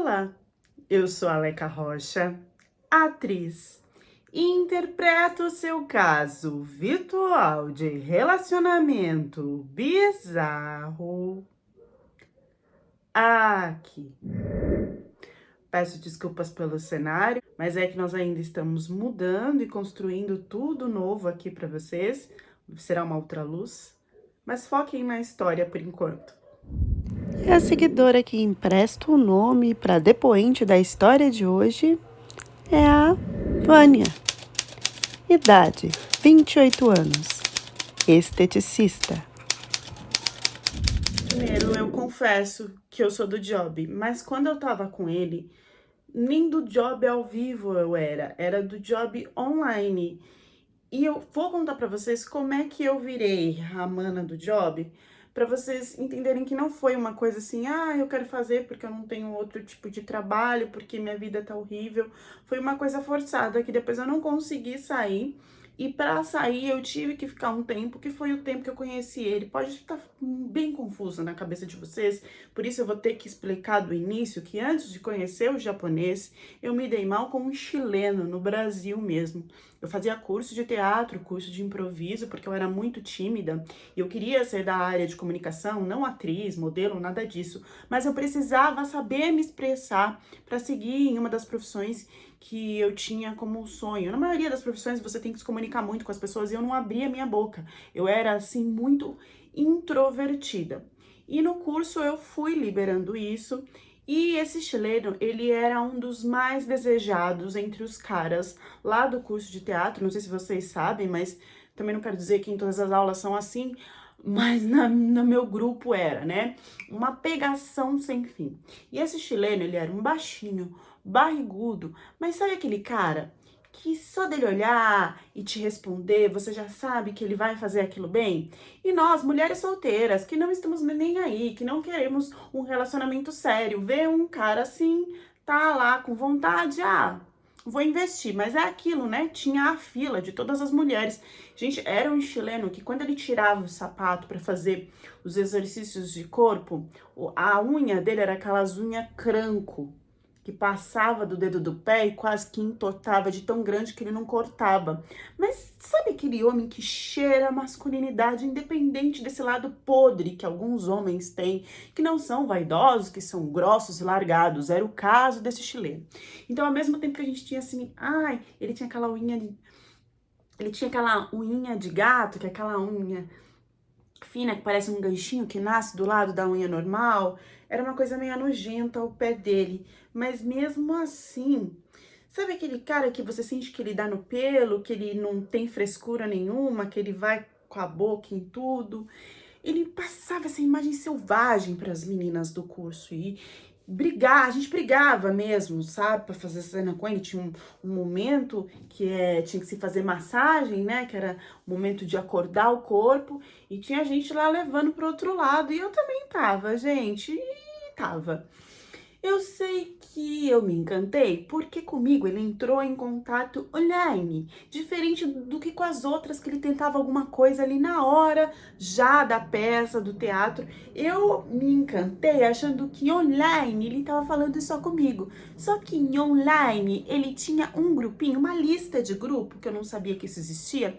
Olá, eu sou a Aleca Rocha, atriz, e interpreto o seu caso virtual de relacionamento bizarro aqui. Peço desculpas pelo cenário, mas é que nós ainda estamos mudando e construindo tudo novo aqui para vocês. Será uma outra luz, mas foquem na história por enquanto. E a seguidora que empresta o nome para depoente da história de hoje é a Vânia. Idade: 28 anos. Esteticista. Primeiro, eu confesso que eu sou do job, mas quando eu tava com ele, nem do job ao vivo eu era do job online. E eu vou contar pra vocês como é que eu virei a mana do job, pra vocês entenderem que não foi uma coisa assim, eu quero fazer porque eu não tenho outro tipo de trabalho, porque minha vida tá horrível. Foi uma coisa forçada que depois eu não consegui sair. E pra sair eu tive que ficar um tempo, que foi o tempo que eu conheci ele. Pode estar bem confuso na cabeça de vocês, por isso eu vou ter que explicar do início que antes de conhecer o japonês, eu me dei mal com um chileno no Brasil mesmo. Eu fazia curso de teatro, curso de improviso, porque eu era muito tímida e eu queria ser da área de comunicação, não atriz, modelo, nada disso. Mas eu precisava saber me expressar para seguir em uma das profissões que eu tinha como sonho. Na maioria das profissões você tem que se comunicar muito com as pessoas e eu não abria minha boca. Eu era assim muito introvertida. E no curso eu fui liberando isso. E esse chileno, ele era um dos mais desejados entre os caras lá do curso de teatro. Não sei se vocês sabem, mas também não quero dizer que em todas as aulas são assim, mas no meu grupo era, né? Uma pegação sem fim. E esse chileno, ele era um baixinho, barrigudo, mas sabe aquele cara que só dele olhar e te responder, você já sabe que ele vai fazer aquilo bem? E nós, mulheres solteiras, que não estamos nem aí, que não queremos um relacionamento sério, ver um cara assim, tá lá com vontade, vou investir, mas é aquilo, né? Tinha a fila de todas as mulheres. Gente, era um chileno que quando ele tirava o sapato para fazer os exercícios de corpo, a unha dele era aquelas unhas cranco, que passava do dedo do pé e quase que entortava de tão grande que ele não cortava. Mas sabe aquele homem que cheira a masculinidade, independente desse lado podre que alguns homens têm, que não são vaidosos, que são grossos e largados? Era o caso desse chileno. Então, ao mesmo tempo que a gente tinha assim, ele tinha aquela unha de gato, que é aquela unha fina que parece um ganchinho que nasce do lado da unha normal. Era uma coisa meio nojenta ao pé dele. Mas mesmo assim, sabe aquele cara que você sente que ele dá no pelo, que ele não tem frescura nenhuma, que ele vai com a boca em tudo? Ele passava essa imagem selvagem para as meninas do curso e a gente brigava mesmo, sabe, para fazer cena com ele. Tinha um momento que tinha que se fazer massagem, né, que era o momento de acordar o corpo, e tinha gente lá levando pro outro lado, e eu também tava, gente, e tava. Eu sei que eu me encantei porque comigo ele entrou em contato online, diferente do que com as outras que ele tentava alguma coisa ali na hora já da peça, do teatro. Eu me encantei achando que online ele estava falando só comigo. Só que em online ele tinha um grupinho, uma lista de grupo, que eu não sabia que isso existia,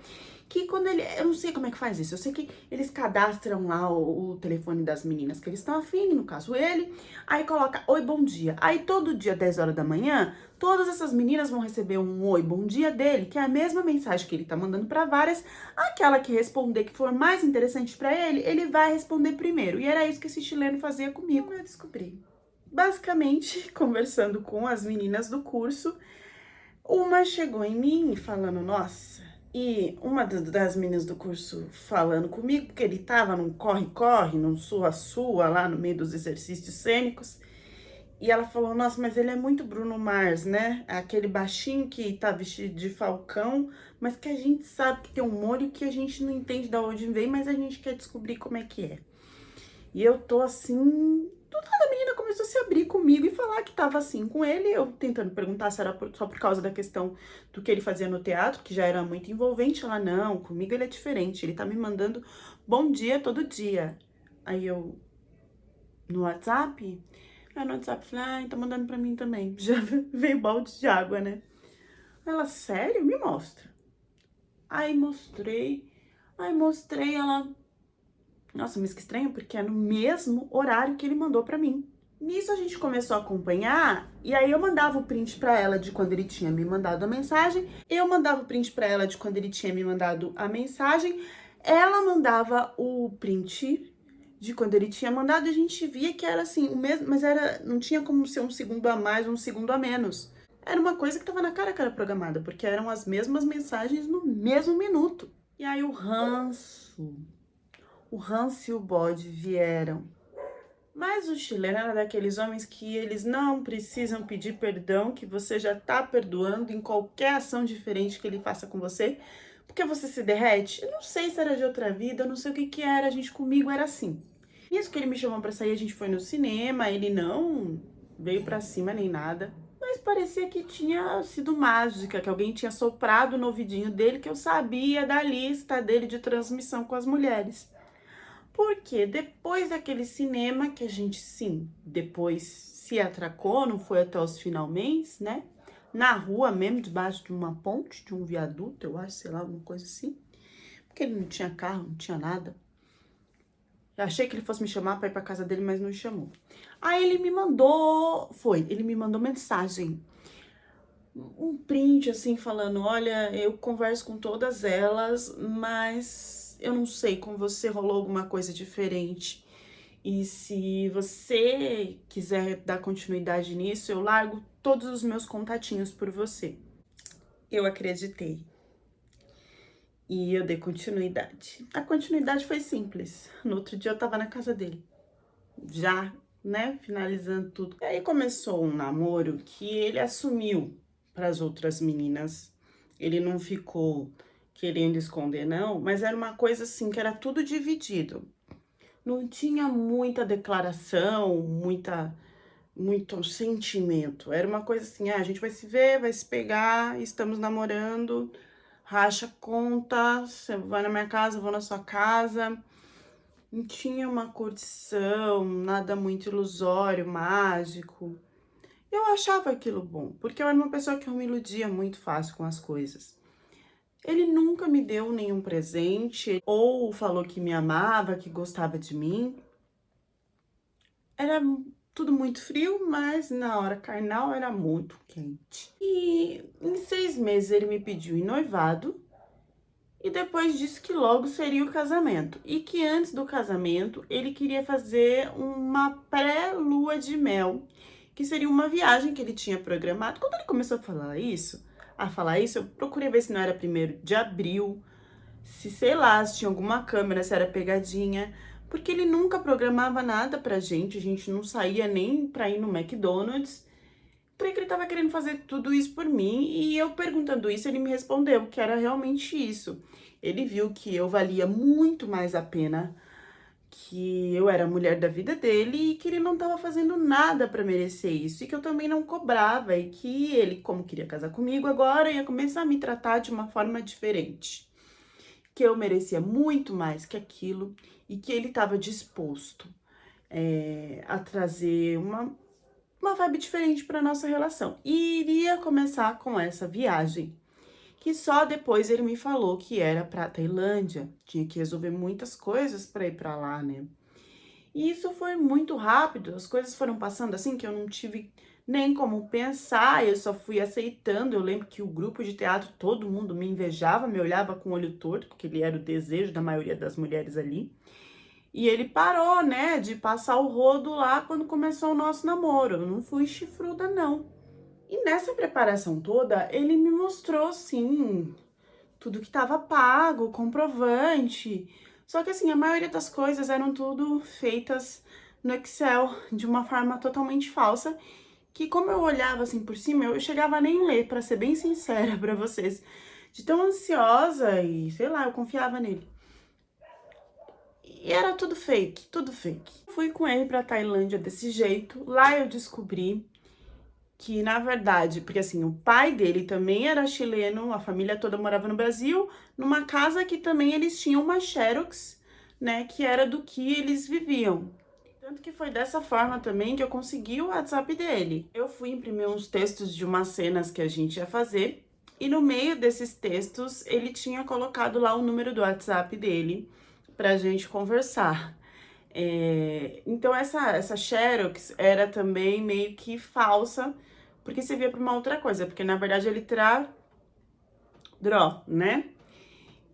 que quando eu não sei como é que faz isso, eu sei que eles cadastram lá o telefone das meninas que eles estão afim, no caso ele, aí coloca oi, bom dia. Aí todo dia, 10 horas da manhã, todas essas meninas vão receber um oi, bom dia dele, que é a mesma mensagem que ele tá mandando para várias, aquela que responder que for mais interessante para ele vai responder primeiro. E era isso que esse chileno fazia comigo, eu descobri. Basicamente, conversando com as meninas do curso, uma chegou em mim falando, nossa, e uma das meninas do curso falando comigo, porque ele tava num corre-corre, num sua-sua, lá no meio dos exercícios cênicos, e ela falou, nossa, mas ele é muito Bruno Mars, né? Aquele baixinho que tá vestido de falcão, mas que a gente sabe que tem um molho que a gente não entende de onde vem, mas a gente quer descobrir como é que é. E eu tô assim, do nada a menina começou a se abrir comigo e falar que tava assim com ele, eu tentando perguntar se era só por causa da questão do que ele fazia no teatro, que já era muito envolvente. Ela, não, comigo ele é diferente, ele tá me mandando bom dia todo dia. Aí eu, no WhatsApp? Aí no WhatsApp, falei, ai, tá mandando pra mim também. Já veio balde de água, né? Ela, sério? Me mostra. Aí mostrei, ela... Nossa, mas que estranho, porque é no mesmo horário que ele mandou pra mim. Nisso a gente começou a acompanhar, e aí eu mandava o print pra ela de quando ele tinha me mandado a mensagem, eu mandava o print pra ela de quando ele tinha me mandado a mensagem, ela mandava o print de quando ele tinha mandado, e a gente via que era assim, o mesmo, mas era, não tinha como ser um segundo a mais, um segundo a menos. Era uma coisa que tava na cara que era programada, porque eram as mesmas mensagens no mesmo minuto. E aí o ranço e o bode vieram. Mas o chileno era daqueles homens que eles não precisam pedir perdão, que você já tá perdoando em qualquer ação diferente que ele faça com você, porque você se derrete. Eu não sei se era de outra vida, eu não sei o que que era, a gente comigo era assim. Isso que ele me chamou pra sair, a gente foi no cinema, ele não veio pra cima nem nada, mas parecia que tinha sido mágica, que alguém tinha soprado no ouvidinho dele, que eu sabia da lista dele de transmissão com as mulheres. Porque depois daquele cinema que a gente, sim, depois se atracou, não foi até os finalmente, né? Na rua mesmo, debaixo de uma ponte, de um viaduto, eu acho, sei lá, alguma coisa assim. Porque ele não tinha carro, não tinha nada. Eu achei que ele fosse me chamar pra ir pra casa dele, mas não chamou. Aí ele me mandou, ele me mandou mensagem. Um print, assim, falando, olha, eu converso com todas elas, mas eu não sei, com você rolou alguma coisa diferente. E se você quiser dar continuidade nisso, eu largo todos os meus contatinhos por você. Eu acreditei. E eu dei continuidade. A continuidade foi simples. No outro dia eu tava na casa dele. Já, né, finalizando tudo. E aí começou um namoro que ele assumiu para as outras meninas. Ele não ficou querendo esconder, não, mas era uma coisa assim que era tudo dividido. Não tinha muita declaração, muito sentimento. Era uma coisa assim, a gente vai se ver, vai se pegar, estamos namorando, racha conta, você vai na minha casa, eu vou na sua casa. Não tinha uma curtição, nada muito ilusório, mágico. Eu achava aquilo bom, porque eu era uma pessoa que eu me iludia muito fácil com as coisas. Ele nunca me deu nenhum presente, ou falou que me amava, que gostava de mim. Era tudo muito frio, mas na hora carnal era muito quente. E em 6 meses ele me pediu em noivado, e depois disse que logo seria o casamento. E que antes do casamento ele queria fazer uma pré-lua de mel, que seria uma viagem que ele tinha programado. Quando ele começou a falar isso, eu procurei ver se não era 1º de abril, se sei lá, se tinha alguma câmera, se era pegadinha, porque ele nunca programava nada pra gente, a gente não saía nem pra ir no McDonald's. Creio que ele tava querendo fazer tudo isso por mim, e eu perguntando isso, ele me respondeu que era realmente isso. Ele viu que eu valia muito mais a pena, que eu era a mulher da vida dele e que ele não tava fazendo nada pra merecer isso, e que eu também não cobrava, e que ele, como queria casar comigo agora, ia começar a me tratar de uma forma diferente. Que eu merecia muito mais que aquilo e que ele tava disposto a trazer uma vibe diferente para nossa relação. E iria começar com essa viagem, que só depois ele me falou que era para Tailândia, tinha que resolver muitas coisas para ir para lá, né? E isso foi muito rápido, as coisas foram passando assim que eu não tive nem como pensar, eu só fui aceitando. Eu lembro que o grupo de teatro, todo mundo me invejava, me olhava com o olho torto, porque ele era o desejo da maioria das mulheres ali. E ele parou, né, de passar o rodo lá quando começou o nosso namoro. Eu não fui chifruda, não. E nessa preparação toda, ele me mostrou, sim, tudo que estava pago, comprovante. Só que, assim, a maioria das coisas eram tudo feitas no Excel, de uma forma totalmente falsa, que como eu olhava, assim, por cima, eu chegava a nem ler, pra ser bem sincera pra vocês. De tão ansiosa e, sei lá, eu confiava nele. E era tudo fake, tudo fake. Fui com ele pra Tailândia desse jeito. Lá eu descobri que, na verdade, porque assim, o pai dele também era chileno, a família toda morava no Brasil, numa casa que também eles tinham uma Xerox, né, que era do que eles viviam. Tanto que foi dessa forma também que eu consegui o WhatsApp dele. Eu fui imprimir uns textos de umas cenas que a gente ia fazer, e no meio desses textos ele tinha colocado lá o número do WhatsApp dele pra gente conversar. Então essa Xerox era também meio que falsa, porque servia para uma outra coisa, porque na verdade ele Draw, né?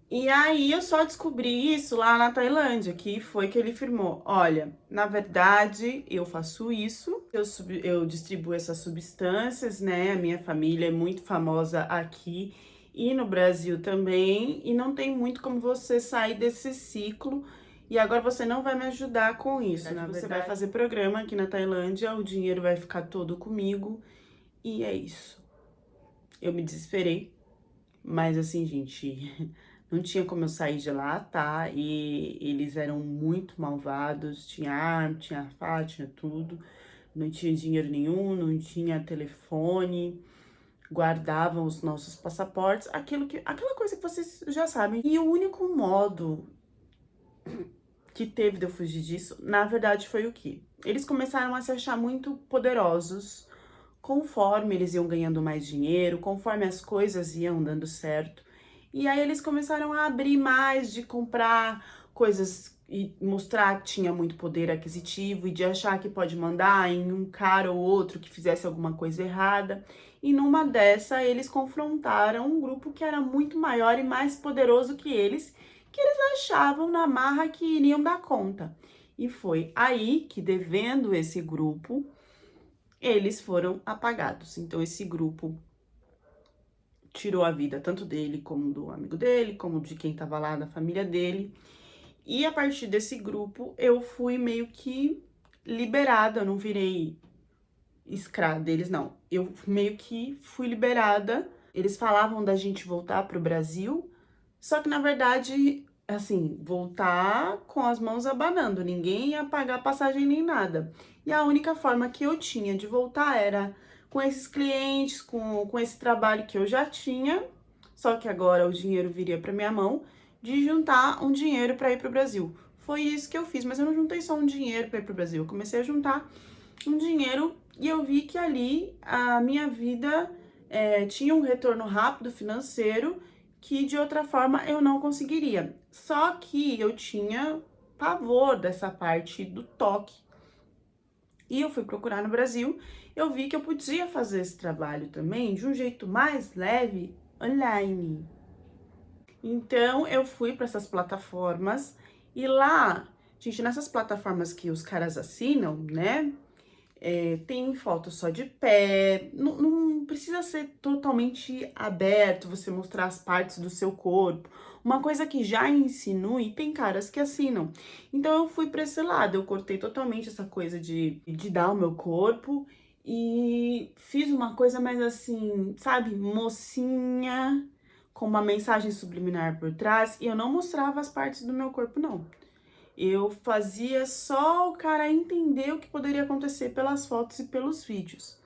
E aí eu só descobri isso lá na Tailândia, que foi que ele firmou. Olha, na verdade, eu faço isso, eu distribuo essas substâncias, né? A minha família é muito famosa aqui e no Brasil também, e não tem muito como você sair desse ciclo. E agora você não vai me ajudar com isso, na verdade. Você vai fazer programa aqui na Tailândia, o dinheiro vai ficar todo comigo, e é isso. Eu me desesperei, mas assim, gente, não tinha como eu sair de lá, tá? E eles eram muito malvados, tinha arma, tinha faca, tinha tudo. Não tinha dinheiro nenhum, não tinha telefone, guardavam os nossos passaportes, aquela coisa que vocês já sabem. E o único modo que teve de eu fugir disso, na verdade, foi o quê? Eles começaram a se achar muito poderosos conforme eles iam ganhando mais dinheiro, conforme as coisas iam dando certo. E aí eles começaram a abrir mais, de comprar coisas e mostrar que tinha muito poder aquisitivo e de achar que pode mandar em um cara ou outro que fizesse alguma coisa errada. E numa dessa, eles confrontaram um grupo que era muito maior e mais poderoso que eles achavam na marra que iriam dar conta. E foi aí que, devendo esse grupo, eles foram apagados. Então, esse grupo tirou a vida tanto dele, como do amigo dele, como de quem tava lá, da família dele. E a partir desse grupo, eu fui meio que liberada, eu não virei escrava deles, não. Eu meio que fui liberada. Eles falavam da gente voltar pro Brasil, só que na verdade, assim, voltar com as mãos abanando, ninguém ia pagar passagem nem nada. E a única forma que eu tinha de voltar era com esses clientes, com esse trabalho que eu já tinha, só que agora o dinheiro viria para minha mão, de juntar um dinheiro para ir para o Brasil. Foi isso que eu fiz, mas eu não juntei só um dinheiro para ir para o Brasil, eu comecei a juntar um dinheiro e eu vi que ali a minha vida tinha um retorno rápido financeiro que de outra forma eu não conseguiria. Só que eu tinha pavor dessa parte do toque. E eu fui procurar no Brasil, eu vi que eu podia fazer esse trabalho também de um jeito mais leve online. Então eu fui para essas plataformas e lá, gente, nessas plataformas que os caras assinam, né? Tem foto só de pé, não precisa ser totalmente aberto, você mostrar as partes do seu corpo. Uma coisa que já insinue, tem caras que assinam. Então eu fui pra esse lado, eu cortei totalmente essa coisa de dar o meu corpo e fiz uma coisa mais assim, sabe, mocinha, com uma mensagem subliminar por trás, e eu não mostrava as partes do meu corpo, não. Eu fazia só o cara entender o que poderia acontecer pelas fotos e pelos vídeos.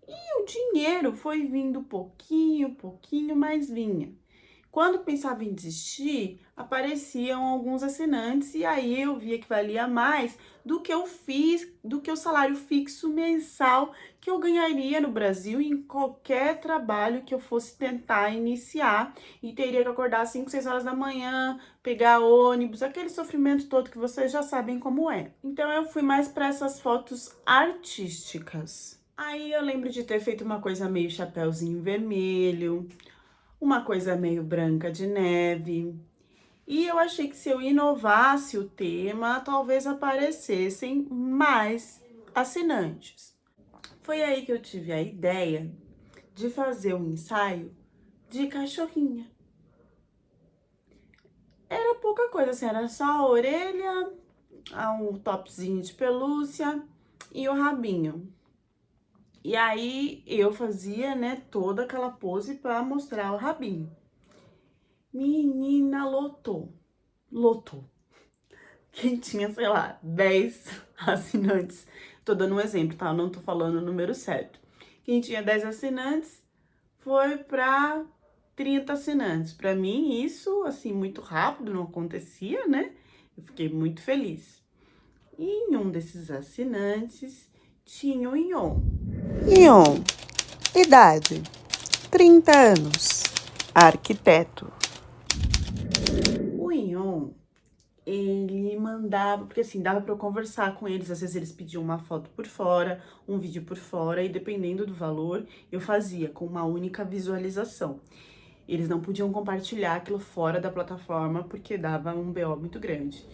E o dinheiro foi vindo pouquinho, pouquinho, mas vinha. Quando pensava em desistir, apareciam alguns assinantes e aí eu via que valia mais do que eu fiz, do que o salário fixo mensal que eu ganharia no Brasil em qualquer trabalho que eu fosse tentar iniciar e teria que acordar às 5, 6 horas da manhã, pegar ônibus, aquele sofrimento todo que vocês já sabem como é. Então eu fui mais para essas fotos artísticas. Aí eu lembro de ter feito uma coisa meio chapéuzinho vermelho, uma coisa meio branca de neve. E eu achei que se eu inovasse o tema, talvez aparecessem mais assinantes. Foi aí que eu tive a ideia de fazer um ensaio de cachorrinha. Era pouca coisa, assim, era só a orelha, um topzinho de pelúcia e o rabinho. E aí eu fazia, né, toda aquela pose para mostrar o rabinho. Menina, lotou. Lotou. Quem tinha, sei lá, 10 assinantes. Tô dando um exemplo, tá? Eu não tô falando o número certo. Quem tinha 10 assinantes foi para 30 assinantes. Para mim, isso, assim, muito rápido, não acontecia, né? Eu fiquei muito feliz. E em um desses assinantes tinha o Ion. Ion, idade, 30 anos, arquiteto. O Ion, ele mandava, porque assim, dava pra eu conversar com eles, às vezes eles pediam uma foto por fora, um vídeo por fora, e dependendo do valor, eu fazia com uma única visualização. Eles não podiam compartilhar aquilo fora da plataforma, porque dava um BO muito grande.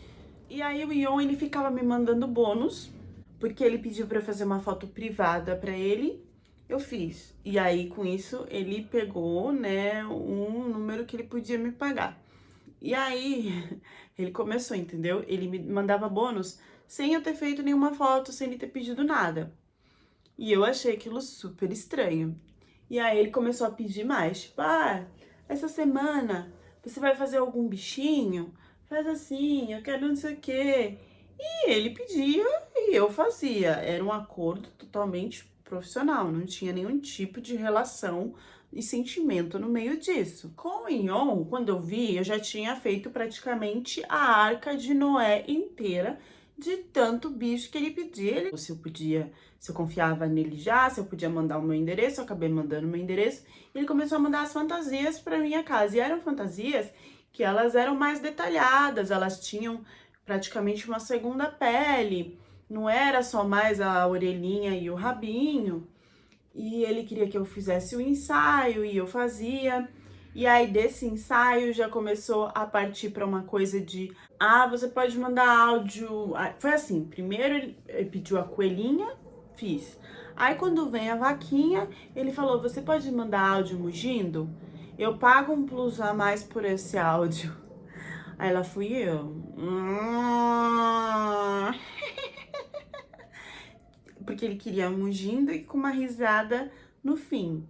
E aí o Ion, ele ficava me mandando bônus, porque ele pediu pra eu fazer uma foto privada pra ele, eu fiz. E aí, com isso, ele pegou, né, um número que ele podia me pagar. E aí, ele começou, entendeu? Ele me mandava bônus sem eu ter feito nenhuma foto, sem ele ter pedido nada. E eu achei aquilo super estranho. E aí ele começou a pedir mais, tipo, essa semana você vai fazer algum bichinho? Faz assim, eu quero não sei o quê. E ele pedia e eu fazia. Era um acordo totalmente profissional, não tinha nenhum tipo de relação e sentimento no meio disso. Com o Inhon, quando eu vi, eu já tinha feito praticamente a Arca de Noé inteira de tanto bicho que ele pedia. Se eu podia, se eu confiava nele já, se eu podia mandar o meu endereço, eu acabei mandando o meu endereço. E ele começou a mandar as fantasias para minha casa. E eram fantasias que elas eram mais detalhadas, elas tinham praticamente uma segunda pele, não era só mais a orelhinha e o rabinho. E ele queria que eu fizesse o ensaio e eu fazia. E aí desse ensaio já começou a partir para uma coisa de, você pode mandar áudio. Foi assim, primeiro ele pediu a coelhinha, fiz. Aí quando vem a vaquinha, ele falou: "Você pode mandar áudio mugindo? Eu pago um plus a mais por esse áudio." Aí lá fui eu. Porque ele queria mugindo e com uma risada no fim.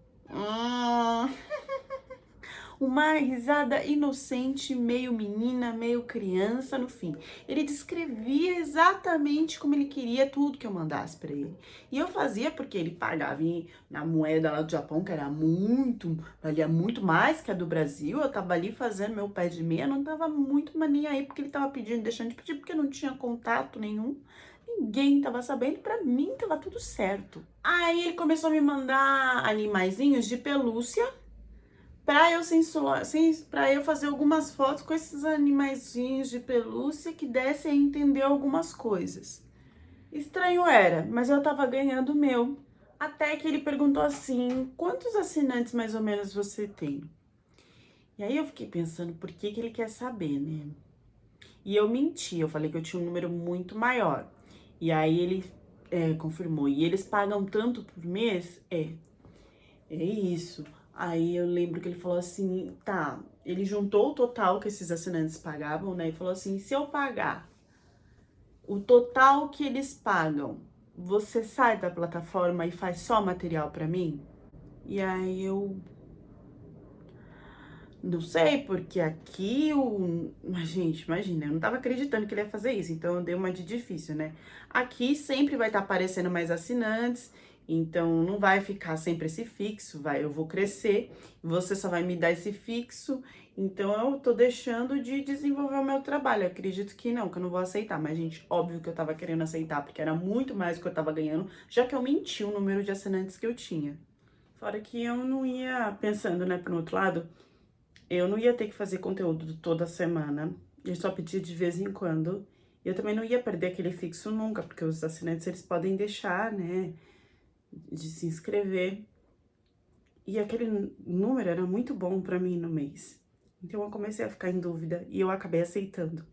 Uma risada inocente, meio menina, meio criança no fim. Ele descrevia exatamente como ele queria tudo que eu mandasse para ele. E eu fazia porque ele pagava na moeda lá do Japão, que era valia muito mais que a do Brasil. Eu tava ali fazendo meu pé de meia, não tava muito nem aí porque ele tava pedindo, deixando de pedir, porque não tinha contato nenhum. Ninguém tava sabendo, pra mim tava tudo certo. Aí ele começou a me mandar animaizinhos de pelúcia pra eu fazer algumas fotos com esses animaizinhos de pelúcia que dessem a entender algumas coisas. Estranho era, mas eu tava ganhando o meu. Até que ele perguntou assim: quantos assinantes mais ou menos você tem? E aí eu fiquei pensando, por que ele quer saber, né? E eu menti, eu falei que eu tinha um número muito maior. E aí ele confirmou. E eles pagam tanto por mês? É isso. Aí eu lembro que ele falou assim, tá, ele juntou o total que esses assinantes pagavam, né? E falou assim, se eu pagar o total que eles pagam, você sai da plataforma e faz só material pra mim? E aí eu não sei, porque aqui Mas, gente, imagina, eu não tava acreditando que ele ia fazer isso, então eu dei uma de difícil, né? Aqui sempre vai estar aparecendo mais assinantes, então não vai ficar sempre esse fixo, eu vou crescer, você só vai me dar esse fixo, então eu tô deixando de desenvolver o meu trabalho. Eu acredito que eu não vou aceitar, mas, gente, óbvio que eu tava querendo aceitar, porque era muito mais do que eu tava ganhando, já que eu menti o número de assinantes que eu tinha. Fora que eu não ia pensando, né, pro outro lado. Eu não ia ter que fazer conteúdo toda semana, eu só pedia de vez em quando. Eu também não ia perder aquele fixo nunca, porque os assinantes, eles podem deixar, né, de se inscrever. E aquele número era muito bom pra mim no mês. Então eu comecei a ficar em dúvida e eu acabei aceitando.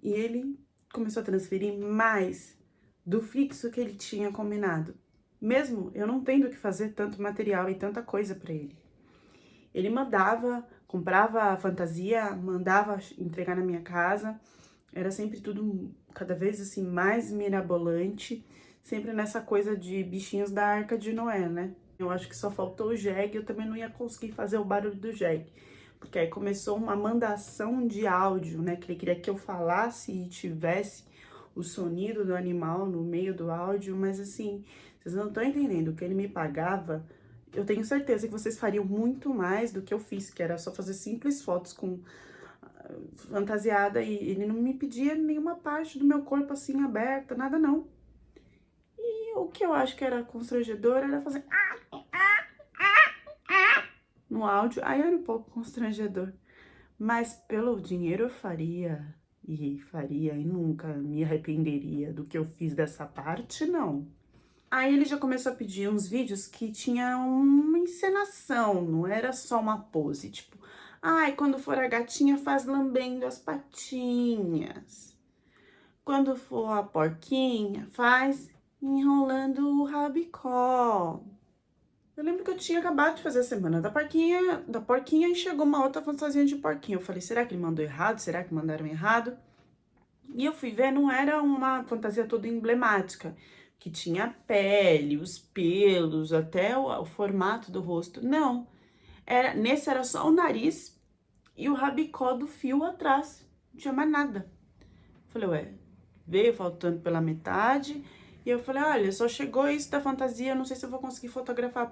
E ele começou a transferir mais do fixo que ele tinha combinado, mesmo eu não tendo que fazer tanto material e tanta coisa pra ele. Ele mandava, comprava a fantasia, mandava entregar na minha casa. Era sempre tudo cada vez assim mais mirabolante, sempre nessa coisa de bichinhos da Arca de Noé, né? Eu acho que só faltou o jegue, eu também não ia conseguir fazer o barulho do jegue. Porque aí começou uma mandação de áudio, né? Que ele queria que eu falasse e tivesse o sonido do animal no meio do áudio, mas assim, vocês não estão entendendo, o que ele me pagava, eu tenho certeza que vocês fariam muito mais do que eu fiz, que era só fazer simples fotos com fantasiada e ele não me pedia nenhuma parte do meu corpo assim aberta, nada não. E o que eu acho que era constrangedor era fazer no áudio, aí era um pouco constrangedor. Mas pelo dinheiro eu faria, e nunca me arrependeria do que eu fiz dessa parte, não. Aí ele já começou a pedir uns vídeos que tinha uma encenação, não era só uma pose, tipo, ai, quando for a gatinha faz lambendo as patinhas. Quando for a porquinha, faz enrolando o rabicó. Eu lembro que eu tinha acabado de fazer a semana da porquinha e chegou uma outra fantasia de porquinho. Eu falei, será que ele mandou errado? Será que mandaram errado? E eu fui ver, não era uma fantasia toda emblemática, que tinha a pele, os pelos, até o formato do rosto. Não, nesse era só o nariz e o rabicó do fio atrás, não tinha mais nada. Falei, ué, veio faltando pela metade. E eu falei, olha, só chegou isso da fantasia, eu não sei se eu vou conseguir fotografar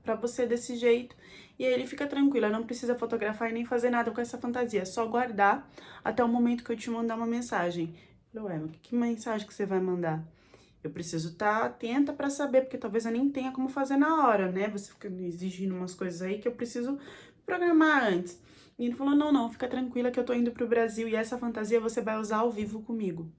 pra você desse jeito. E aí ele fica tranquilo, não precisa fotografar e nem fazer nada com essa fantasia, é só guardar até o momento que eu te mandar uma mensagem. Eu falei, ué, mas que mensagem que você vai mandar? Eu preciso estar atenta pra saber, porque talvez eu nem tenha como fazer na hora, né? Você fica me exigindo umas coisas aí que eu preciso programar antes. E ele falou, não, fica tranquila que eu tô indo pro Brasil e essa fantasia você vai usar ao vivo comigo.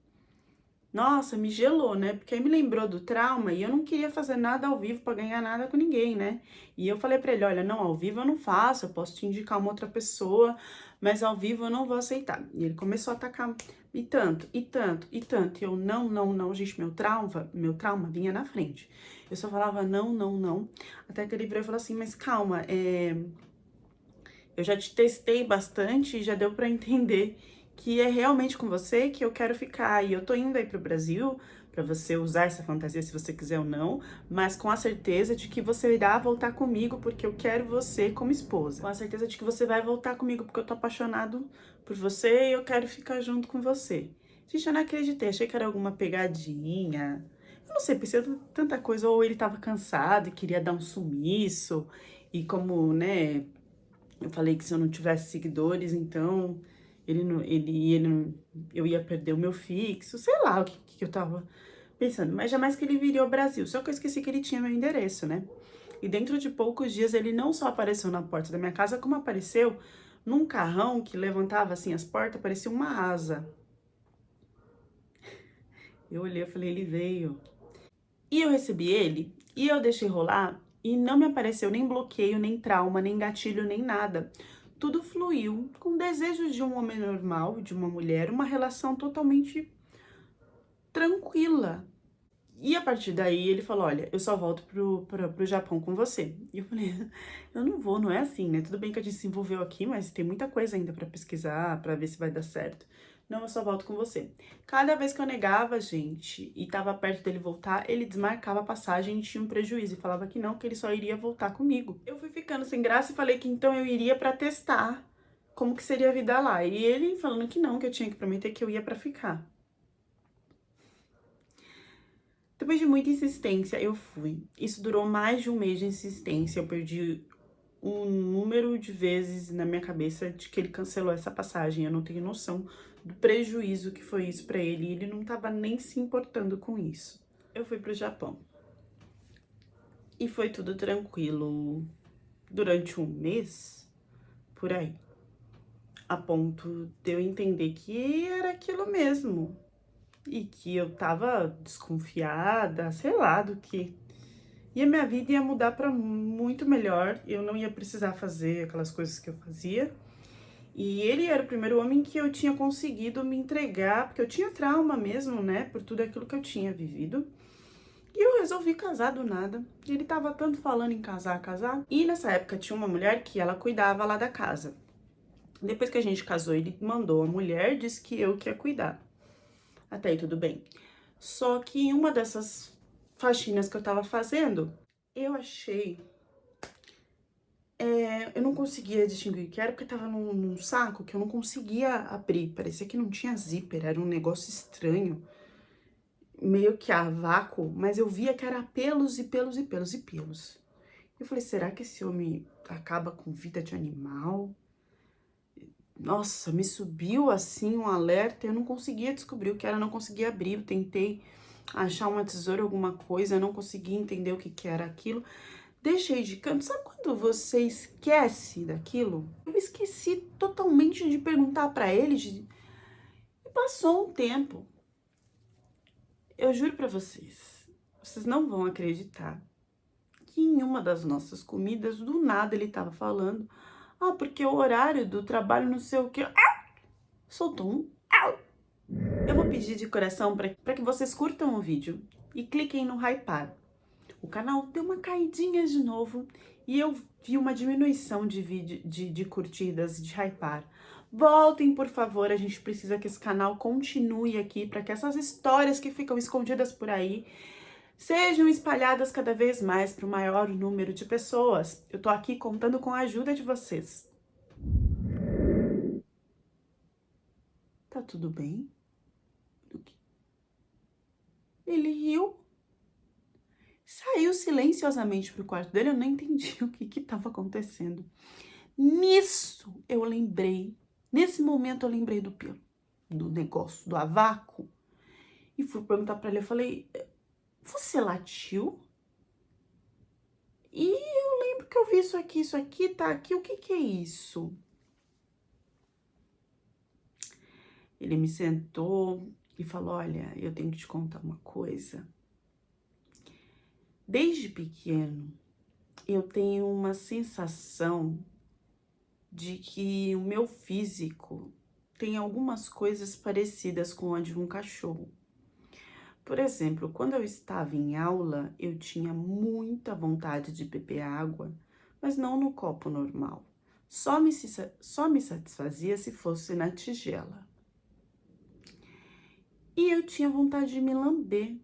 Nossa, me gelou, né? Porque aí me lembrou do trauma e eu não queria fazer nada ao vivo pra ganhar nada com ninguém, né? E eu falei pra ele, olha, não, ao vivo eu não faço, eu posso te indicar uma outra pessoa, mas ao vivo eu não vou aceitar. E ele começou a atacar e tanto, e tanto, e tanto. E eu, não, gente, meu trauma vinha na frente. Eu só falava não. Até que ele virou e falou assim, mas calma, eu já te testei bastante e já deu pra entender que é realmente com você que eu quero ficar. E eu tô indo aí pro Brasil pra você usar essa fantasia se você quiser ou não, mas com a certeza de que você irá voltar comigo porque eu quero você como esposa. Com a certeza de que você vai voltar comigo porque eu tô apaixonado por você e eu quero ficar junto com você. Gente, eu não acreditei, achei que era alguma pegadinha. Eu não sei, pensei tanta coisa, ou ele tava cansado e queria dar um sumiço, e como, né, eu falei que se eu não tivesse seguidores, então eu ia perder o meu fixo, sei lá o que eu tava pensando. Mas jamais que ele viria ao Brasil. Só que eu esqueci que ele tinha meu endereço, né? E dentro de poucos dias ele não só apareceu na porta da minha casa, como apareceu num carrão que levantava assim as portas, parecia uma asa. Eu olhei, eu falei, ele veio. E eu recebi ele, e eu deixei rolar, e não me apareceu nem bloqueio, nem trauma, nem gatilho, nem nada. Tudo fluiu com desejos de um homem normal, de uma mulher, uma relação totalmente tranquila. E a partir daí ele falou, olha, eu só volto pro Japão com você. E eu falei, eu não vou, não é assim, né? Tudo bem que a gente se envolveu aqui, mas tem muita coisa ainda pra pesquisar, pra ver se vai dar certo. Não, eu só volto com você. Cada vez que eu negava, gente, e tava perto dele voltar, ele desmarcava a passagem e tinha um prejuízo. E falava que não, que ele só iria voltar comigo. Eu fui ficando sem graça e falei que então eu iria pra testar como que seria a vida lá. E ele falando que não, que eu tinha que prometer que eu ia pra ficar. Depois de muita insistência, eu fui. Isso durou mais de um mês de insistência. Eu perdi um número de vezes na minha cabeça de que ele cancelou essa passagem. Eu não tenho noção do prejuízo que foi isso pra ele. E ele não tava nem se importando com isso. Eu fui pro Japão. E foi tudo tranquilo durante um mês, por aí. A ponto de eu entender que era aquilo mesmo. E que eu tava desconfiada, sei lá do que. E a minha vida ia mudar pra muito melhor. Eu não ia precisar fazer aquelas coisas que eu fazia. E ele era o primeiro homem que eu tinha conseguido me entregar, porque eu tinha trauma mesmo, né, por tudo aquilo que eu tinha vivido. E eu resolvi casar do nada. E ele tava tanto falando em casar. E nessa época tinha uma mulher que ela cuidava lá da casa. Depois que a gente casou, ele mandou a mulher, disse que eu que ia cuidar. Até aí tudo bem. Só que em uma dessas faxinas que eu tava fazendo, eu achei... eu não conseguia distinguir o que era, porque tava num saco que eu não conseguia abrir. Parecia que não tinha zíper, era um negócio estranho. Meio que a vácuo, mas eu via que era pelos e pelos e pelos e pelos. Eu falei, será que esse homem acaba com vida de animal? Nossa, me subiu assim um alerta, eu não conseguia descobrir o que era, não conseguia abrir, eu tentei achar uma tesoura, alguma coisa, eu não conseguia entender o que que era aquilo. Deixei de canto. Sabe quando você esquece daquilo? Eu esqueci totalmente de perguntar pra ele, e passou um tempo. Eu juro pra vocês não vão acreditar que em uma das nossas comidas, do nada ele tava falando, porque o horário do trabalho não sei o quê. Soltou um. Eu vou pedir de coração para que vocês curtam o vídeo e cliquem no hypar. O canal deu uma caidinha de novo e eu vi uma diminuição de vídeo, de curtidas, de hypar. Voltem, por favor, a gente precisa que esse canal continue aqui para que essas histórias que ficam escondidas por aí sejam espalhadas cada vez mais para o maior número de pessoas. Eu tô aqui contando com a ajuda de vocês. Tá tudo bem? Ele riu. Saiu silenciosamente pro quarto dele, eu não entendi o que estava acontecendo. Nisso, eu lembrei, nesse momento eu lembrei do negócio, do avaco, e fui perguntar pra ele, eu falei, você latiu? E eu lembro que eu vi isso aqui, tá aqui, o que que é isso? Ele me sentou e falou, olha, eu tenho que te contar uma coisa. Desde pequeno, eu tenho uma sensação de que o meu físico tem algumas coisas parecidas com a de um cachorro. Por exemplo, quando eu estava em aula, eu tinha muita vontade de beber água, mas não no copo normal. Só me satisfazia se fosse na tigela. E eu tinha vontade de me lamber.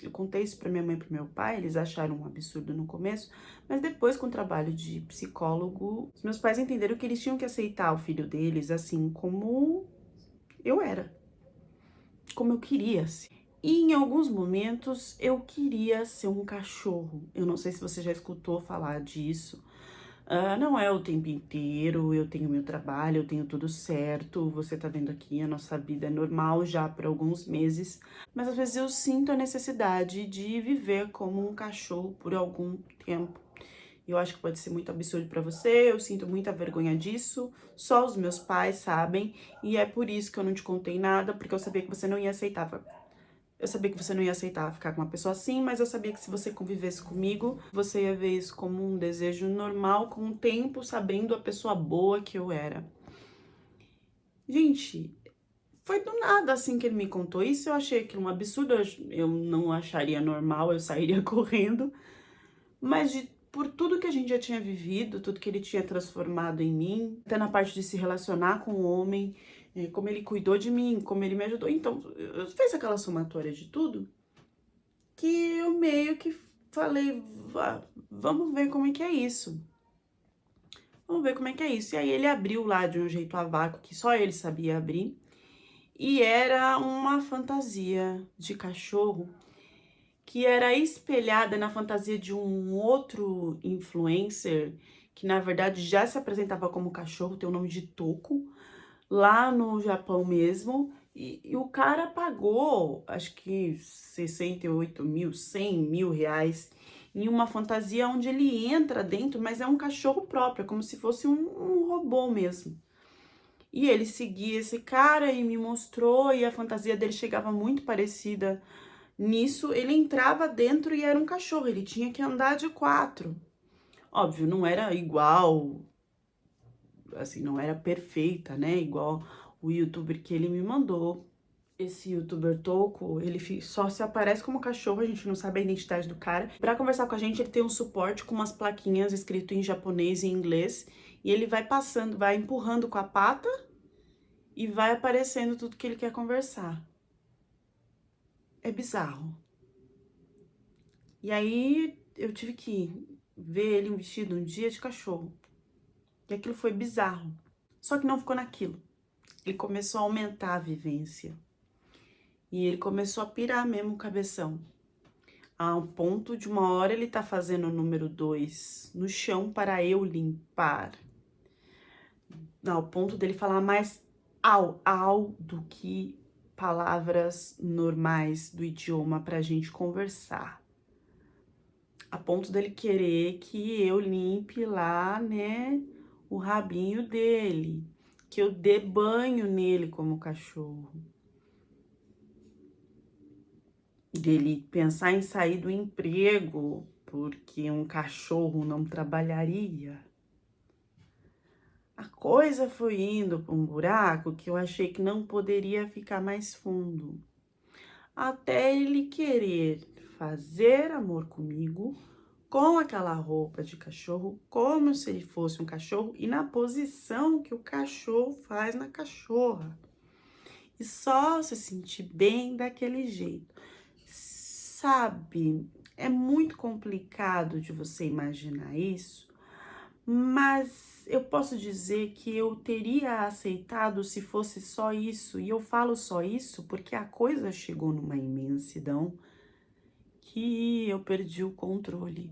Eu contei isso para minha mãe e para meu pai, eles acharam um absurdo no começo, mas depois, com o trabalho de psicólogo, os meus pais entenderam que eles tinham que aceitar o filho deles assim como eu era, como eu queria ser. E em alguns momentos eu queria ser um cachorro. Eu não sei se você já escutou falar disso. Não é o tempo inteiro, eu tenho meu trabalho, eu tenho tudo certo, você tá vendo aqui, a nossa vida é normal já por alguns meses, mas às vezes eu sinto a necessidade de viver como um cachorro por algum tempo. Eu acho que pode ser muito absurdo pra você, eu sinto muita vergonha disso, só os meus pais sabem, e é por isso que eu não te contei nada, porque eu sabia que você não ia aceitar. Eu sabia que você não ia aceitar ficar com uma pessoa assim, mas eu sabia que se você convivesse comigo, você ia ver isso como um desejo normal, com o tempo, sabendo a pessoa boa que eu era. Gente, foi do nada assim que ele me contou isso, eu achei aquilo um absurdo, eu não acharia normal, eu sairia correndo, mas por tudo que a gente já tinha vivido, tudo que ele tinha transformado em mim, até na parte de se relacionar com o homem, como ele cuidou de mim, como ele me ajudou, então, eu fiz aquela somatória de tudo, que eu meio que falei, vamos ver como é que é isso. Vamos ver como é que é isso. E aí ele abriu lá de um jeito a vácuo, que só ele sabia abrir. E era uma fantasia de cachorro que era espelhada na fantasia de um outro influencer, que na verdade já se apresentava como cachorro, tem o nome de Toko, lá no Japão mesmo. E o cara pagou, acho que 68 mil, 100 mil reais em uma fantasia onde ele entra dentro, mas é um cachorro próprio, é como se fosse um robô mesmo. E ele seguia esse cara e me mostrou, e a fantasia dele chegava muito parecida nisso. Ele entrava dentro e era um cachorro, ele tinha que andar de quatro. Óbvio, não era igual, assim, não era perfeita, né? Igual o youtuber que ele me mandou. Esse youtuber Toco, ele só se aparece como cachorro, a gente não sabe a identidade do cara. Pra conversar com a gente, ele tem um suporte com umas plaquinhas escrito em japonês e inglês. E ele vai passando, vai empurrando com a pata e vai aparecendo tudo que ele quer conversar. É bizarro. E aí, eu tive que ver ele vestido um dia de cachorro. E aquilo foi bizarro. Só que não ficou naquilo. Ele começou a aumentar a vivência. E ele começou a pirar mesmo o cabeção. A um ponto de uma hora ele tá fazendo o número 2 no chão para eu limpar. ao ponto dele falar mais au do que palavras normais do idioma pra gente conversar. A ponto dele querer que eu limpe lá, né, o rabinho dele, que eu dê banho nele como cachorro. Dele pensar em sair do emprego porque um cachorro não trabalharia. A coisa foi indo para um buraco que eu achei que não poderia ficar mais fundo. Até ele querer fazer amor comigo com aquela roupa de cachorro, como se ele fosse um cachorro e na posição que o cachorro faz na cachorra. E só se sentir bem daquele jeito. Sabe, é muito complicado de você imaginar isso, mas eu posso dizer que eu teria aceitado se fosse só isso. E eu falo só isso porque a coisa chegou numa imensidão que eu perdi o controle.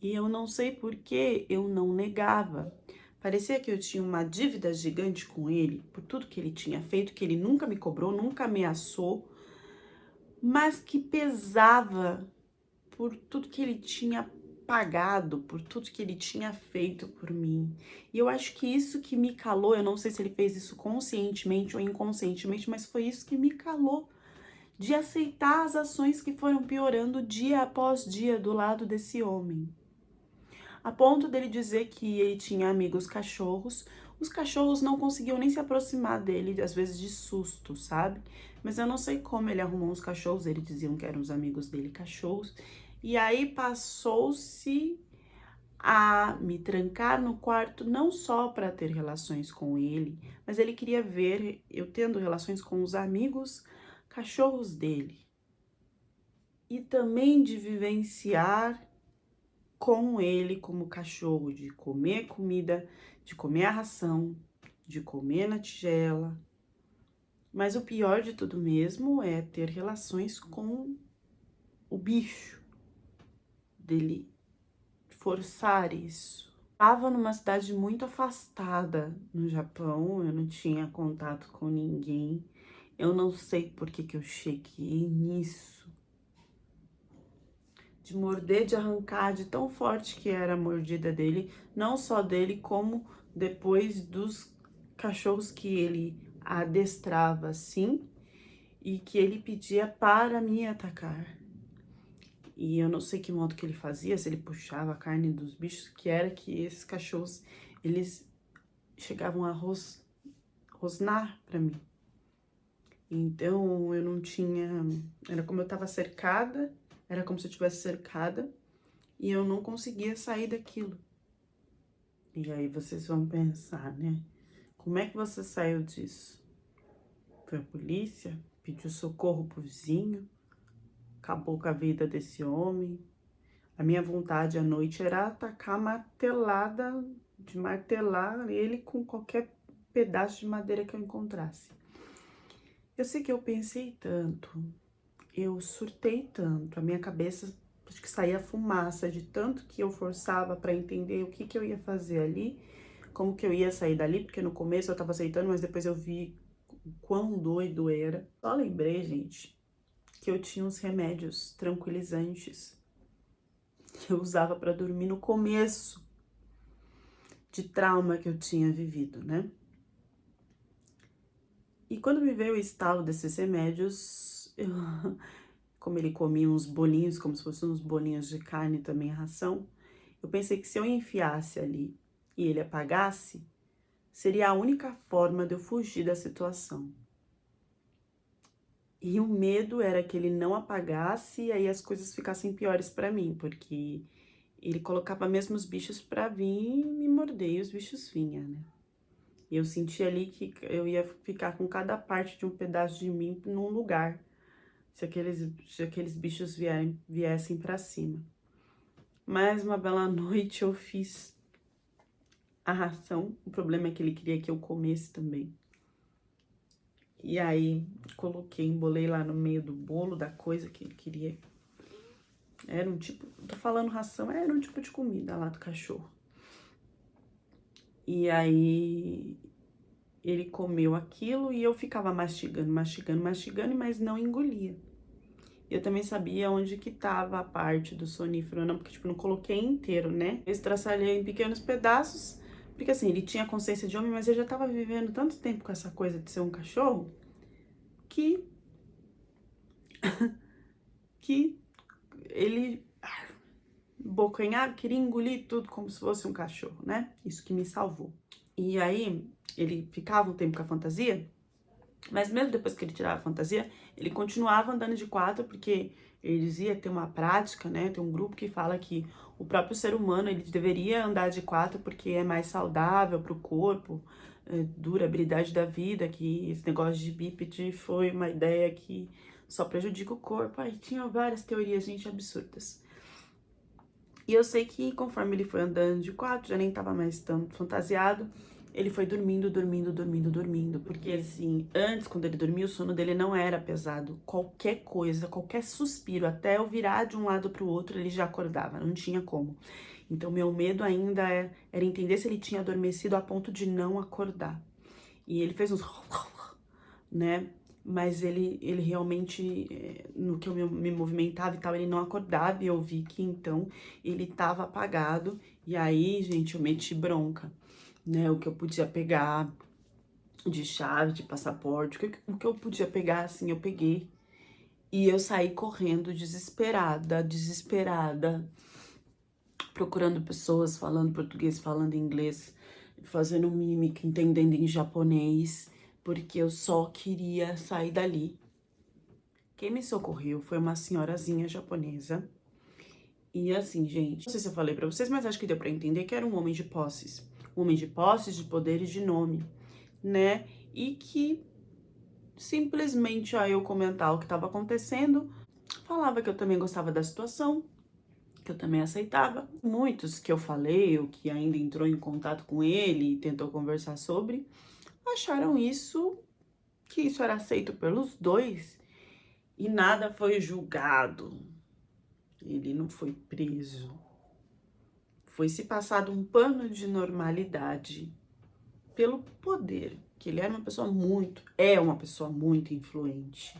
E eu não sei por que eu não negava. Parecia que eu tinha uma dívida gigante com ele, por tudo que ele tinha feito, que ele nunca me cobrou, nunca ameaçou, mas que pesava por tudo que ele tinha pagado, por tudo que ele tinha feito por mim. E eu acho que isso que me calou, eu não sei se ele fez isso conscientemente ou inconscientemente, mas foi isso que me calou de aceitar as ações que foram piorando dia após dia do lado desse homem. A ponto dele dizer que ele tinha amigos cachorros. Os cachorros não conseguiam nem se aproximar dele, às vezes de susto, sabe? Mas eu não sei como ele arrumou uns cachorros, eles diziam que eram os amigos dele cachorros. E aí passou-se a me trancar no quarto, não só para ter relações com ele, mas ele queria ver eu tendo relações com os amigos cachorros dele. E também de vivenciar com ele como cachorro, de comer comida, de comer a ração, de comer na tigela. Mas o pior de tudo mesmo é ter relações com o bicho, dele forçar isso. Estava numa cidade muito afastada no Japão, eu não tinha contato com ninguém. Eu não sei por que eu cheguei nisso. De morder, de arrancar, de tão forte que era a mordida dele, não só dele, como depois dos cachorros que ele adestrava assim e que ele pedia para me atacar. E eu não sei que modo que ele fazia, se ele puxava a carne dos bichos, que era que esses cachorros, eles chegavam a rosnar para mim. Então eu não tinha, era como eu tava cercada, era como se eu tivesse cercada. E eu não conseguia sair daquilo. E aí vocês vão pensar, né? Como é que você saiu disso? Foi a polícia? Pediu socorro pro vizinho? Acabou com a vida desse homem? A minha vontade à noite era atacar martelada, de martelar ele com qualquer pedaço de madeira que eu encontrasse. Eu sei que eu pensei tanto, eu surtei tanto, a minha cabeça acho que saía fumaça de tanto que eu forçava para entender o que eu ia fazer ali, como que eu ia sair dali, porque no começo eu tava aceitando, mas depois eu vi o quão doido era. Só lembrei, gente, que eu tinha uns remédios tranquilizantes que eu usava para dormir no começo de trauma que eu tinha vivido, né? E quando me veio o estalo desses remédios, como ele comia uns bolinhos, como se fossem uns bolinhos de carne também, ração, eu pensei que se eu enfiasse ali e ele apagasse, seria a única forma de eu fugir da situação. E o medo era que ele não apagasse e aí as coisas ficassem piores pra mim, porque ele colocava mesmo os bichos pra vir me morder e os bichos vinham, né? E eu sentia ali que eu ia ficar com cada parte de um pedaço de mim num lugar, se aqueles bichos viessem pra cima. Mais uma bela noite eu fiz a ração, o problema é que ele queria que eu comesse também. E aí, embolei lá no meio do bolo da coisa que ele queria. Era um tipo, tô falando ração, era um tipo de comida lá do cachorro. E aí ele comeu aquilo e eu ficava mastigando, mastigando, mastigando, mas não engolia. Eu também sabia onde que tava a parte do sonífero, não, porque, tipo, não coloquei inteiro, né? Eu estraçalhei em pequenos pedaços, porque, assim, ele tinha consciência de homem, mas eu já tava vivendo tanto tempo com essa coisa de ser um cachorro, que, que ele bocanhava, queria engolir tudo como se fosse um cachorro, né? Isso que me salvou. E aí, ele ficava um tempo com a fantasia, mas mesmo depois que ele tirava a fantasia, ele continuava andando de quatro, porque ele dizia ter uma prática, né? Tem um grupo que fala que o próprio ser humano, ele deveria andar de quatro porque é mais saudável para o corpo, durabilidade da vida, que esse negócio de bípede foi uma ideia que só prejudica o corpo. Aí tinha várias teorias, gente, absurdas. E eu sei que conforme ele foi andando de quatro, já nem tava mais tão fantasiado, ele foi dormindo, dormindo, dormindo, dormindo. Porque assim, antes, quando ele dormia, o sono dele não era pesado. Qualquer coisa, qualquer suspiro, até eu virar de um lado pro outro, ele já acordava, não tinha como. Então, meu medo ainda era entender se ele tinha adormecido a ponto de não acordar. E ele fez uns né? Mas ele realmente, no que eu me movimentava e tal, ele não acordava. E eu vi que então ele tava apagado. E aí, gente, eu meti bronca, né? O que eu podia pegar de chave, de passaporte, o que eu podia pegar, assim, eu peguei. E eu saí correndo, desesperada, desesperada, procurando pessoas falando português, falando inglês, fazendo mímica, entendendo em japonês, porque eu só queria sair dali. Quem me socorreu foi uma senhorazinha japonesa. E assim, gente, não sei se eu falei pra vocês, mas acho que deu pra entender que era um homem de posses. Um homem de posses, de poder e de nome, né? E que simplesmente a eu comentar o que tava acontecendo, falava que eu também gostava da situação, que eu também aceitava. Muitos que eu falei, ou que ainda entrou em contato com ele e tentou conversar sobre, acharam que isso era aceito pelos dois e nada foi julgado. Ele não foi preso. Foi se passado um pano de normalidade pelo poder, que ele era uma pessoa é uma pessoa muito influente.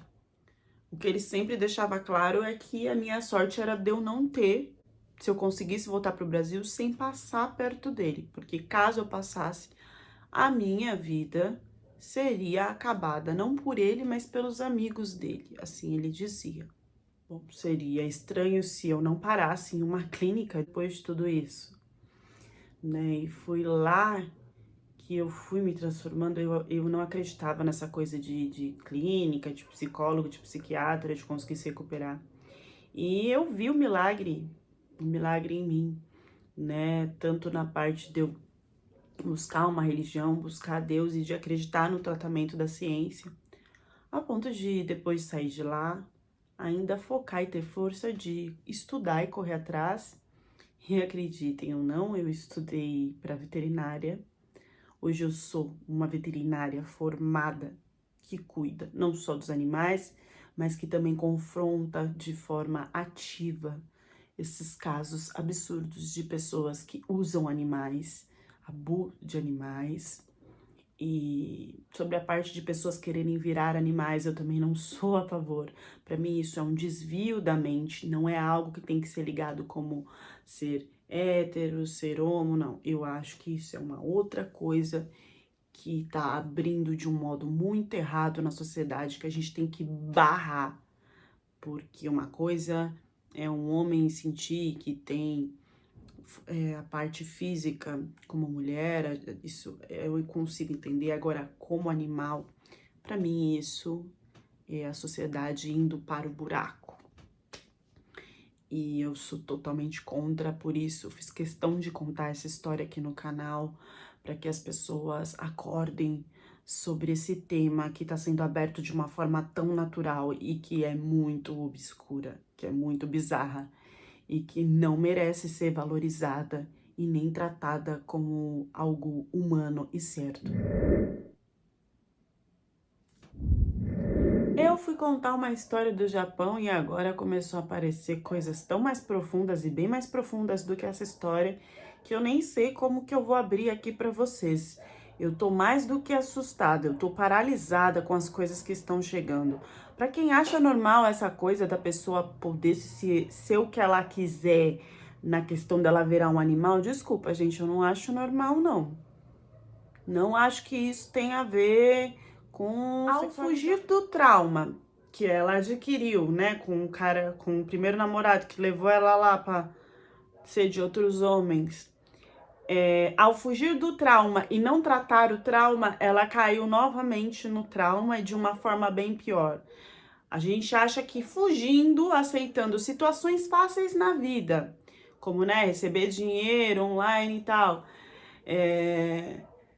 O que ele sempre deixava claro é que a minha sorte era de eu não ter, se eu conseguisse voltar para o Brasil sem passar perto dele, porque caso eu passasse, a minha vida seria acabada, não por ele, mas pelos amigos dele, assim ele dizia. Bom, seria estranho se eu não parasse em uma clínica depois de tudo isso, né? E foi lá que eu fui me transformando. Eu não acreditava nessa coisa de clínica, de psicólogo, de psiquiatra, de conseguir se recuperar. E eu vi o milagre em mim, né? Tanto na parte de eu buscar uma religião, buscar Deus e de acreditar no tratamento da ciência, a ponto de, depois de sair de lá, ainda focar e ter força de estudar e correr atrás. E acreditem ou não, eu estudei para veterinária. Hoje eu sou uma veterinária formada que cuida não só dos animais, mas que também confronta de forma ativa esses casos absurdos de pessoas que usam animais, abuso de animais. E sobre a parte de pessoas quererem virar animais, eu também não sou a favor. Para mim, isso é um desvio da mente, não é algo que tem que ser ligado como ser hétero, ser homo, não. Eu acho que isso é uma outra coisa que tá abrindo de um modo muito errado na sociedade, que a gente tem que barrar. Porque uma coisa é um homem sentir que tem a parte física como mulher, isso eu consigo entender. Agora, como animal, para mim isso é a sociedade indo para o buraco. E eu sou totalmente contra, por isso fiz questão de contar essa história aqui no canal, para que as pessoas acordem sobre esse tema que está sendo aberto de uma forma tão natural e que é muito obscura, que é muito bizarra e que não merece ser valorizada e nem tratada como algo humano e certo. Eu fui contar uma história do Japão e agora começou a aparecer coisas tão mais profundas e bem mais profundas do que essa história que eu nem sei como que eu vou abrir aqui pra vocês. Eu tô mais do que assustada, eu tô paralisada com as coisas que estão chegando. Pra quem acha normal essa coisa da pessoa poder ser o que ela quiser na questão dela virar um animal, desculpa, gente, eu não acho normal, não. Não acho que isso tem a ver com ao fugir do trauma que ela adquiriu, né, com o cara, com o primeiro namorado que levou ela lá pra ser de outros homens. Ao fugir do trauma e não tratar o trauma, ela caiu novamente no trauma e de uma forma bem pior. A gente acha que fugindo, aceitando situações fáceis na vida, como, né, receber dinheiro online e tal.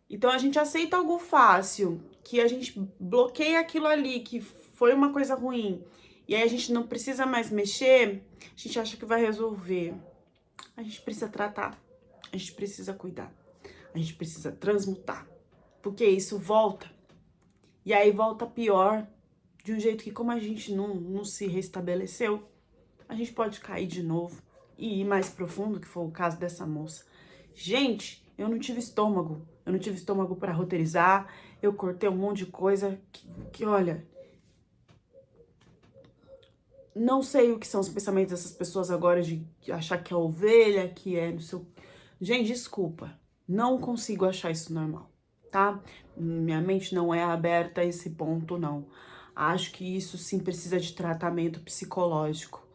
Então a gente aceita algo fácil, que a gente bloqueia aquilo ali, que foi uma coisa ruim, e aí a gente não precisa mais mexer, a gente acha que vai resolver. A gente precisa tratar, a gente precisa cuidar, a gente precisa transmutar, porque isso volta, e aí volta pior, de um jeito que como a gente não se restabeleceu, a gente pode cair de novo e ir mais profundo, que foi o caso dessa moça. Gente, eu não tive estômago para roteirizar, eu cortei um monte de coisa que olha, não sei o que são os pensamentos dessas pessoas agora de achar que é ovelha, que é no seu... Gente, desculpa, não consigo achar isso normal, tá? Minha mente não é aberta a esse ponto, não. Acho que isso sim precisa de tratamento psicológico.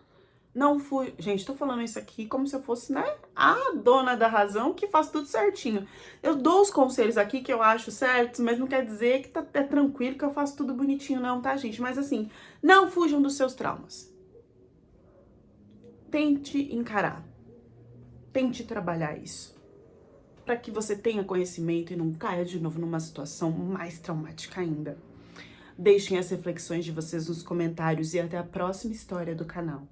Não fui... Gente, tô falando isso aqui como se eu fosse, né, a dona da razão que faz tudo certinho. Eu dou os conselhos aqui que eu acho certos, mas não quer dizer que é tranquilo, que eu faço tudo bonitinho, não, tá, gente? Mas assim, não fujam dos seus traumas. Tente encarar. Tente trabalhar isso. Para que você tenha conhecimento e não caia de novo numa situação mais traumática ainda. Deixem as reflexões de vocês nos comentários e até a próxima história do canal.